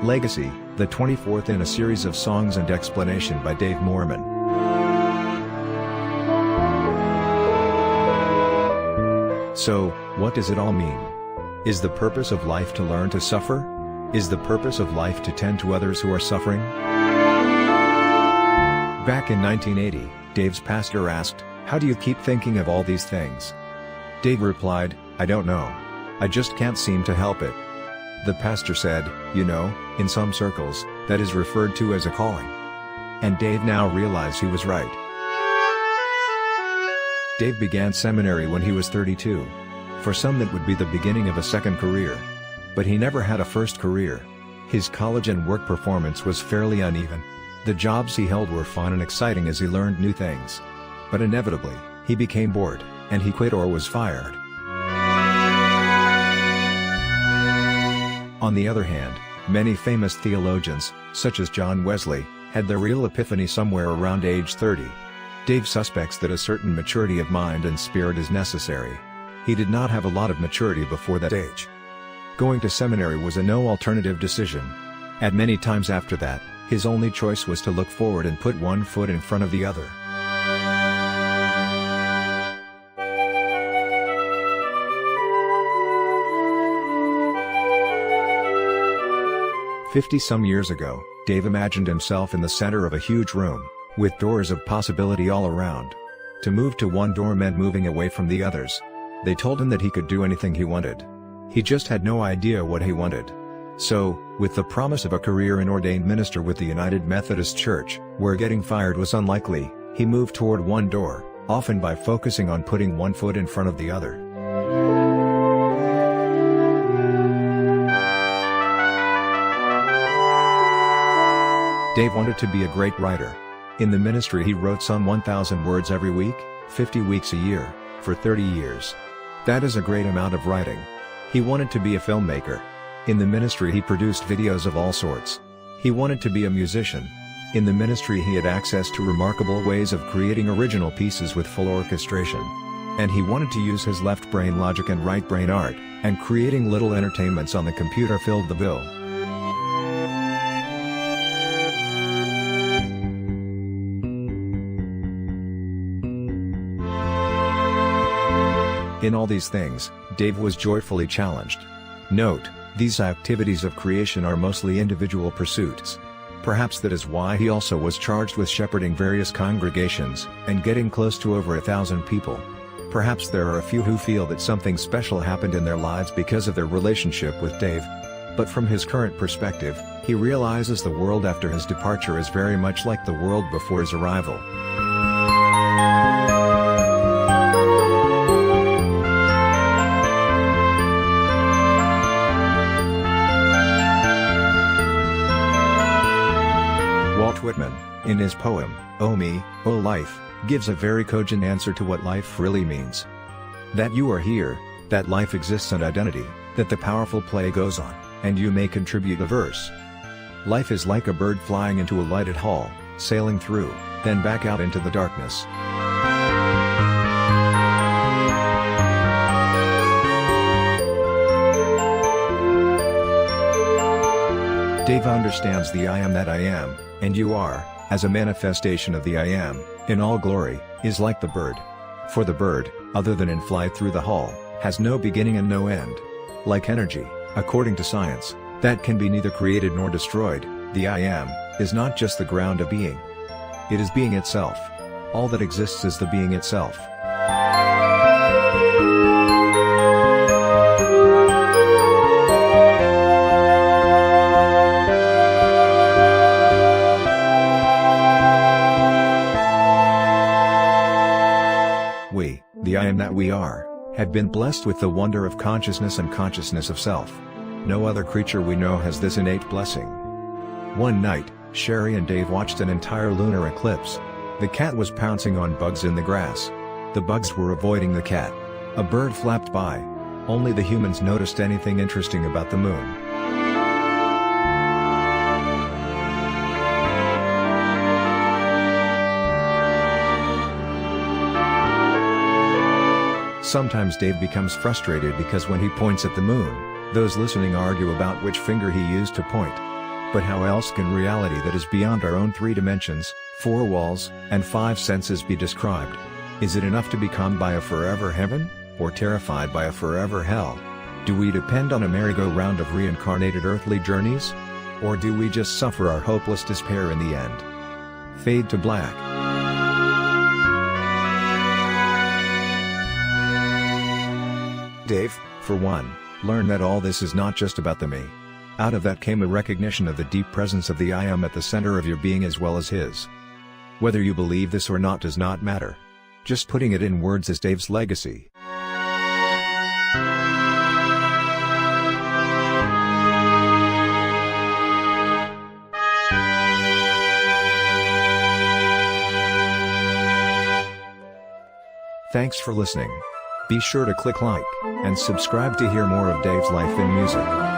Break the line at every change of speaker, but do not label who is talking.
Legacy, the 24th in a series of songs and explanation by Dave Moorman. So, what does it all mean? Is the purpose of life to learn to suffer? Is the purpose of life to tend to others who are suffering? Back in 1980, Dave's pastor asked, "How do you keep thinking of all these things?" Dave replied, "I don't know. I just can't seem to help it." The pastor said, "You know, in some circles, that is referred to as a calling." And Dave now realized he was right. Dave began seminary when he was 32. For some that would be the beginning of a second career. But he never had a first career. His college and work performance was fairly uneven. The jobs he held were fun and exciting as he learned new things. But inevitably, he became bored, and he quit or was fired. On the other hand, many famous theologians, such as John Wesley, had their real epiphany somewhere around age 30. Dave suspects that a certain maturity of mind and spirit is necessary. He did not have a lot of maturity before that age. Going to seminary was a no-alternative decision. At many times after that, his only choice was to look forward and put one foot in front of the other. "50-some years ago, Dave imagined himself in the center of a huge room, with doors of possibility all around. To move to one door meant moving away from the others. They told him that he could do anything he wanted. He just had no idea what he wanted. So, with the promise of a career in ordained minister with the United Methodist Church, where getting fired was unlikely, he moved toward one door, often by focusing on putting one foot in front of the other." Dave wanted to be a great writer. In the ministry he wrote some 1,000 words every week, 50 weeks a year, for 30 years. That is a great amount of writing. He wanted to be a filmmaker. In the ministry he produced videos of all sorts. He wanted to be a musician. In the ministry he had access to remarkable ways of creating original pieces with full orchestration. And he wanted to use his left brain logic and right brain art, and creating little entertainments on the computer filled the bill. In all these things, Dave was joyfully challenged. Note, these activities of creation are mostly individual pursuits. Perhaps that is why he also was charged with shepherding various congregations, and getting close to over 1,000 people. Perhaps there are a few who feel that something special happened in their lives because of their relationship with Dave. But from his current perspective, he realizes the world after his departure is very much like the world before his arrival. Walt Whitman, in his poem, "O Me, O Life," gives a very cogent answer to what life really means. That you are here, that life exists and identity, that the powerful play goes on, and you may contribute a verse. Life is like a bird flying into a lighted hall, sailing through, then back out into the darkness. Dave understands the I am that I am, and you are, as a manifestation of the I am, in all glory, is like the bird. For the bird, other than in flight through the hall, has no beginning and no end. Like energy, according to science, that can be neither created nor destroyed, the I am, is not just the ground of being. It is being itself. All that exists is the being itself. We, the I am that we are, have been blessed with the wonder of consciousness and consciousness of self. No other creature we know has this innate blessing. One night, Sherry and Dave watched an entire lunar eclipse. The cat was pouncing on bugs in the grass. The bugs were avoiding the cat. A bird flapped by. Only the humans noticed anything interesting about the moon. Sometimes Dave becomes frustrated because when he points at the moon, those listening argue about which finger he used to point. But how else can reality that is beyond our own 3 dimensions, 4 walls, and 5 senses be described? Is it enough to be calmed by a forever heaven, or terrified by a forever hell? Do we depend on a merry-go-round of reincarnated earthly journeys? Or do we just suffer our hopeless despair in the end? Fade to black. Dave, for one, learned that all this is not just about the me. Out of that came a recognition of the deep presence of the I Am at the center of your being as well as his. Whether you believe this or not does not matter. Just putting it in words is Dave's legacy. Thanks for listening. Be sure to click like and subscribe to hear more of Dave's life in music.